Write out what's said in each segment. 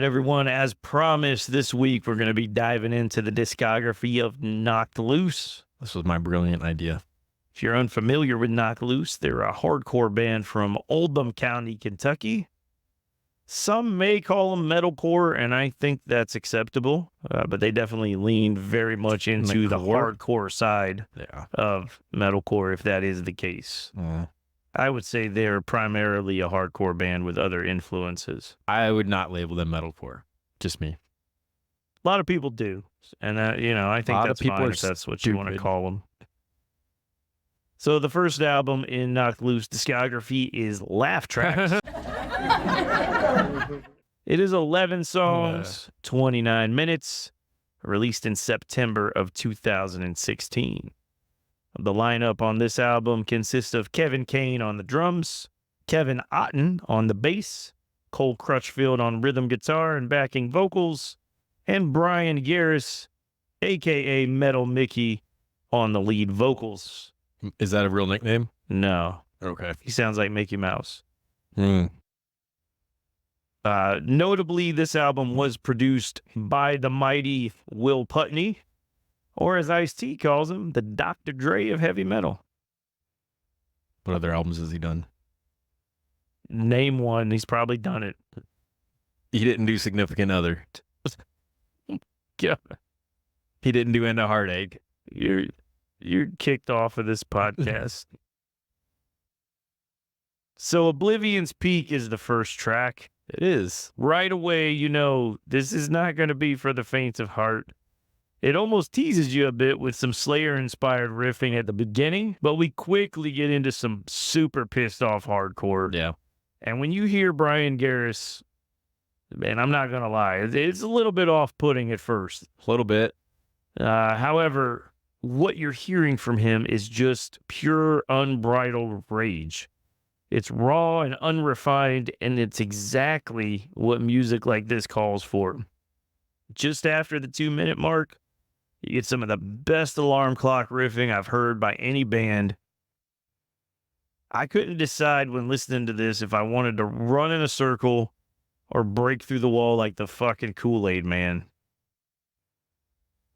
right, everyone. As promised, this week we're going to be diving into the discography of Knocked Loose. This was my brilliant idea. If you're unfamiliar with Knocked Loose, they're a hardcore band from Oldham County, Kentucky. Some may call them metalcore, and I think that's acceptable, but they definitely lean very much into the hardcore side of metalcore, if that is the case. I would say they're primarily a hardcore band with other influences. I would not label them metalcore. Just me. A lot of people do, and I think that's fine if that's what you want to call them. So the first album in Knocked Loose discography is Laugh Tracks. It is 11 songs, 29 minutes, released in September of 2016. The lineup on this album consists of Kevin Kane on the drums, Kevin Otten on the bass, Cole Crutchfield on rhythm guitar and backing vocals, and Brian Garris, a.k.a. Metal Mickey, on the lead vocals. Is that a real nickname? No. Okay. He sounds like Mickey Mouse. Notably, this album was produced by the mighty Will Putney, or as Ice-T calls him, the Dr. Dre of heavy metal. What other albums has he done? Name one. He's probably done it. He didn't do Significant Other. Yeah. He didn't do End of Heartache. You're kicked off of this podcast. So Oblivion's Peak is the first track. It is. Right away, this is not going to be for the faint of heart. It almost teases you a bit with some Slayer-inspired riffing at the beginning, but we quickly get into some super pissed-off hardcore. Yeah. And when you hear Brian Garris, man, I'm not going to lie, it's a little bit off-putting at first. A little bit. However, what you're hearing from him is just pure, unbridled rage. It's raw and unrefined, and it's exactly what music like this calls for. Just after the 2-minute mark, you get some of the best alarm clock riffing I've heard by any band. I couldn't decide when listening to this if I wanted to run in a circle or break through the wall like the fucking Kool-Aid Man.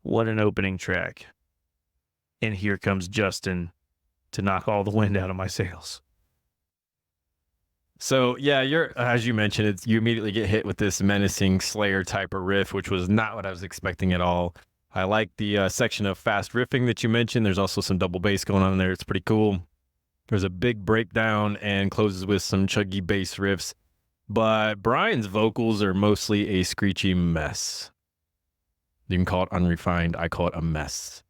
What an opening track. And here comes Justin to knock all the wind out of my sails. So, yeah, as you mentioned, you immediately get hit with this menacing Slayer type of riff, which was not what I was expecting at all. I like the section of fast riffing that you mentioned. There's also some double bass going on there. It's pretty cool. There's a big breakdown and closes with some chuggy bass riffs. But Brian's vocals are mostly a screechy mess. You can call it unrefined. I call it a mess.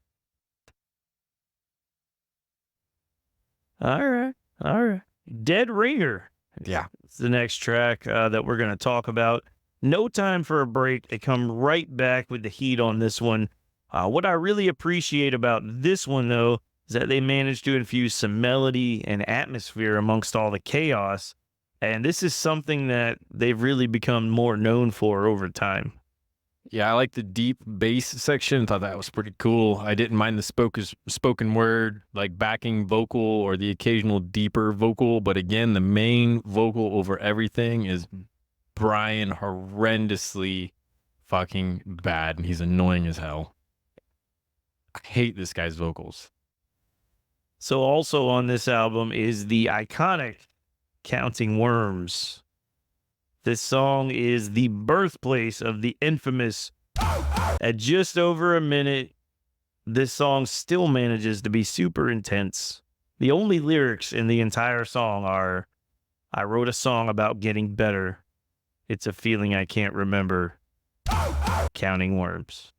All right. Dead Ringer. Yeah. It's the next track that we're going to talk about. No time for a break. They come right back with the heat on this one. What I really appreciate about this one, though, is that they managed to infuse some melody and atmosphere amongst all the chaos. And this is something that they've really become more known for over time. Yeah, I like the deep bass section. Thought that was pretty cool. I didn't mind the spoken word, like backing vocal or the occasional deeper vocal. But again, the main vocal over everything is Brian, horrendously fucking bad. And he's annoying as hell. I hate this guy's vocals. So also on this album is the iconic Counting Worms. This song is the birthplace of the infamous. At just over a minute, this song still manages to be super intense. The only lyrics in the entire song are, "I wrote a song about getting better. It's a feeling I can't remember. Counting Worms."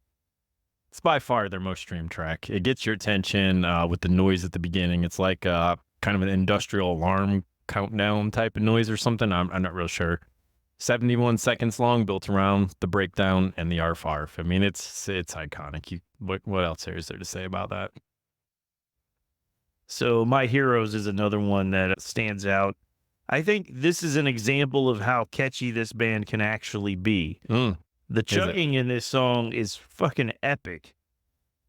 It's by far their most streamed track. It gets your attention with the noise at the beginning. It's like kind of an industrial alarm countdown type of noise or something. I'm not real sure. 71 seconds long, built around the breakdown and the arf. I mean, it's iconic. What else is there to say about that? So My Heroes is another one that stands out. I think this is an example of how catchy this band can actually be. The chugging in this song is fucking epic.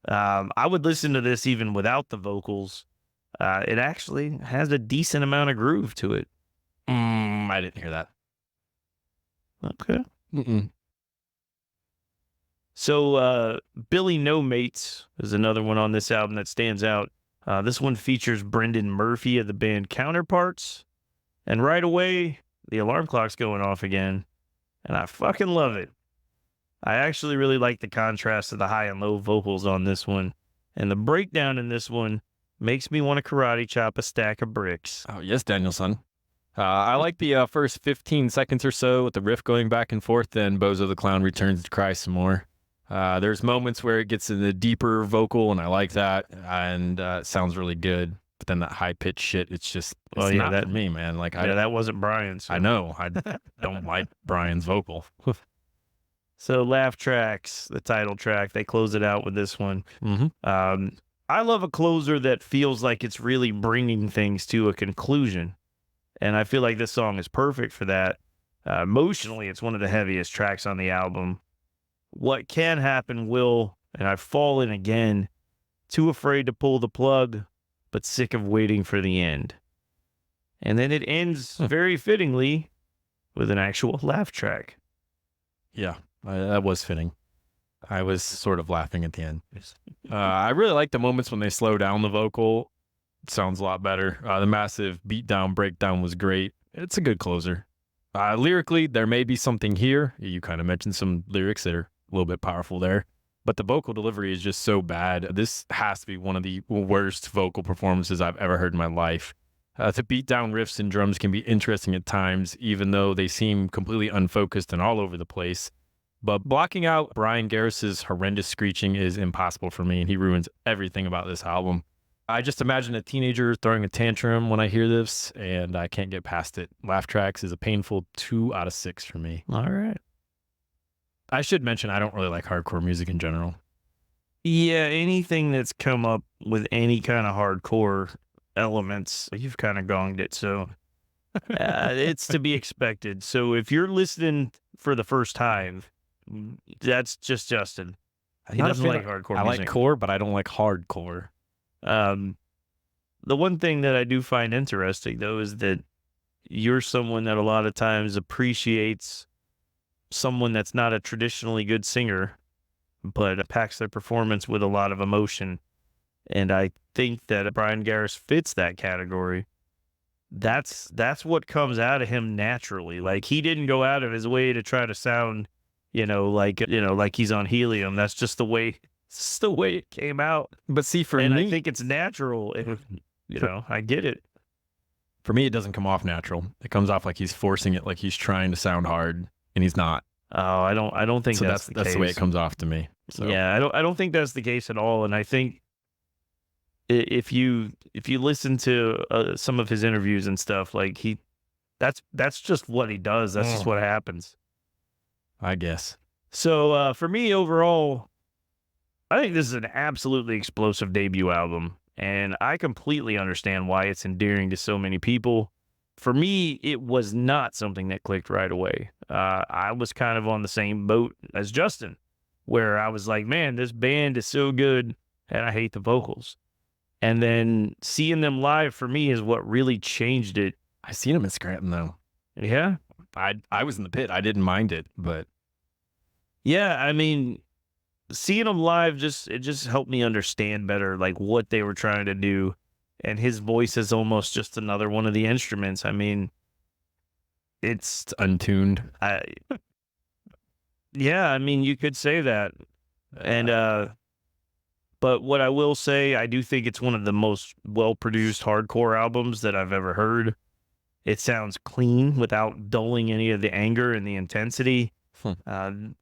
I would listen to this even without the vocals. It actually has a decent amount of groove to it. I didn't hear that. Okay. So Billy No Mates is another one on this album that stands out. This one features Brendan Murphy of the band Counterparts. And right away, the alarm clock's going off again. And I fucking love it. I actually really like the contrast of the high and low vocals on this one. And the breakdown in this one makes me want to karate chop a stack of bricks. Oh, yes, Danielson. I like the first 15 seconds or so with the riff going back and forth, then Bozo the Clown returns to cry some more. There's moments where it gets in the deeper vocal, and I like that, and it sounds really good. But then that high-pitched shit, it's not for me, man. Like, that wasn't Brian's. So. I know. I don't like Brian's vocal. So Laugh Tracks, the title track, they close it out with this one. Mm-hmm. I love a closer that feels like it's really bringing things to a conclusion. And I feel like this song is perfect for that. Emotionally, it's one of the heaviest tracks on the album. What can happen will, and I've fallen again, too afraid to pull the plug, but sick of waiting for the end. And then it ends very fittingly with an actual laugh track. Yeah, that was fitting. I was sort of laughing at the end. I really like the moments when they slow down the vocal. It sounds a lot better. The massive beatdown breakdown was great. It's a good closer. Lyrically, there may be something here. You kind of mentioned some lyrics that are a little bit powerful there, but the vocal delivery is just so bad. This has to be one of the worst vocal performances I've ever heard in my life. The beatdown riffs and drums can be interesting at times, even though they seem completely unfocused and all over the place. But blocking out Brian Garris's horrendous screeching is impossible for me, and he ruins everything about this album. I just imagine a teenager throwing a tantrum when I hear this, and I can't get past it. Laugh Tracks is a painful 2 out of 6 for me. All right. I should mention I don't really like hardcore music in general. Yeah, anything that's come up with any kind of hardcore elements, you've kind of gonged it. So it's to be expected. So if you're listening for the first time, that's just Justin. He doesn't like hardcore music. I like core, but I don't like hardcore. The one thing that I do find interesting, though, is that you're someone that a lot of times appreciates someone that's not a traditionally good singer, but packs their performance with a lot of emotion. And I think that Brian Garris fits that category. That's what comes out of him naturally. Like, he didn't go out of his way to try to sound, like he's on helium. That's just the way it came out. But see, for me, I think it's natural. I get it. For me, it doesn't come off natural. It comes off like he's forcing it, like he's trying to sound hard, and he's not. Oh, I don't think so that's the case. That's the way it comes off to me. So. Yeah, I don't think that's the case at all. And I think if you listen to some of his interviews and stuff, like that's just what he does. That's just what happens. I guess. So for me overall, I think this is an absolutely explosive debut album, and I completely understand why it's endearing to so many people. For me, it was not something that clicked right away. I was kind of on the same boat as Justin, where I was like, man, this band is so good, and I hate the vocals. And then seeing them live for me is what really changed it. I seen them in Scranton, though. Yeah? I was in the pit. I didn't mind it, but... Yeah, I mean, seeing them live just helped me understand better, like, what they were trying to do. And his voice is almost just another one of the instruments. I mean, it's untuned. Yeah, I mean, you could say that. And but what I will say, I do think it's one of the most well-produced hardcore albums that I've ever heard. It sounds clean without dulling any of the anger and the intensity.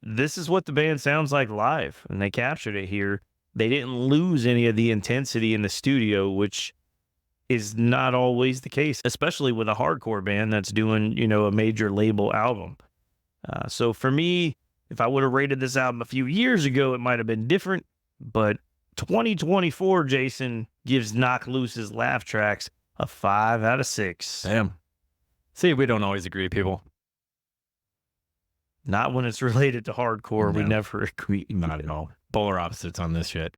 This is what the band sounds like live, and they captured it here. They didn't lose any of the intensity in the studio, which is not always the case, especially with a hardcore band that's doing, a major label album. So for me, if I would have rated this album a few years ago, it might have been different. But 2024, Jason gives Knock Loose's Laugh Tracks a 5 out of 6. Damn. See, we don't always agree, people. Not when it's related to hardcore. No. We never agree. Not at all. Polar opposites on this shit.